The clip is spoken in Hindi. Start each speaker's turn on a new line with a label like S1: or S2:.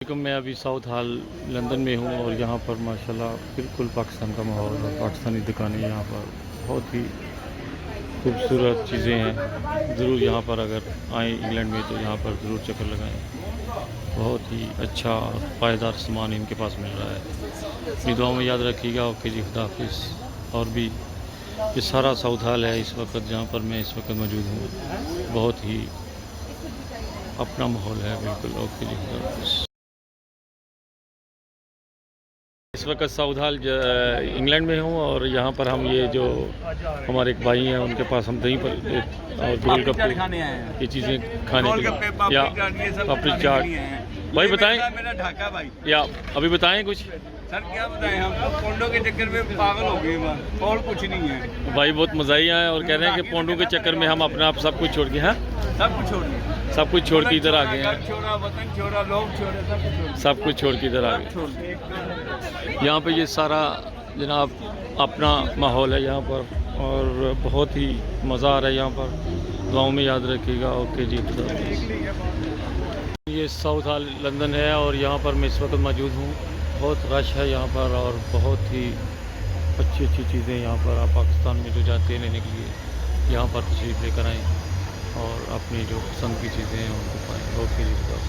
S1: मैं अभी साउथ हॉल लंदन में हूँ और यहाँ पर माशाल्लाह बिल्कुल पाकिस्तान का माहौल और पाकिस्तानी दुकानें यहाँ पर बहुत ही खूबसूरत चीज़ें हैं। ज़रूर यहाँ पर अगर आएँ इंग्लैंड में तो यहाँ पर ज़रूर चक्कर लगाएं। बहुत ही अच्छा और पायदार सामान इनके पास मिल रहा है। अपनी दुआ में याद रखिएगा। ओके जी, खुदा हाफिज़। और भी ये सारा साउथ हॉल है इस वक्त जहाँ पर मैं इस वक्त मौजूद हूँ। बहुत ही अपना माहौल है बिल्कुल। ओके जी, खुदा हाफिज़। इस वक्त साउथ हॉल इंग्लैंड में हूँ और यहाँ पर हम ये जो हमारे एक भाई हैं उनके पास हम दही पर और गोलगप्पे ये चीज़ें खाने के लिए या पापड़ी चाट। भाई बताएं
S2: मेरा ढाका भाई
S1: या अभी बताएं कुछ।
S2: सर क्या बताएं, हम तो पोंडो के चक्कर में पागल हो गए और कुछ नहीं है।
S1: भाई बहुत मज़ा ही आया और कह रहे हैं कि पोंडो के चक्कर में हम अपना आप सब कुछ छोड़ के हैं,
S2: सब कुछ छोड़ दिया,
S1: सब कुछ छोड़ के इधर आ गए हैं।
S2: छोड़ा वतन छोड़ा लोग छोड़े,
S1: सब कुछ छोड़ के इधर आ गए। यहाँ पे ये सारा जनाब अपना माहौल है यहाँ पर और बहुत ही मज़ा आ रहा है यहाँ पर। गाँव में याद रखिएगा। ओके जी, खुदा हाफिज़। ये साउथ हॉल लंदन है और यहाँ पर मैं इस वक्त मौजूद हूँ। बहुत रश है यहाँ पर और बहुत ही अच्छी अच्छी चीज़ें यहाँ पर आप पाकिस्तान में जो जाते हैं लेने के लिए यहाँ पर तशरीफ़ लेकर आएँ और अपनी जो पसंद की चीज़ें हैं उनको पाएँ। ओके जी, खुदा हाफिज़।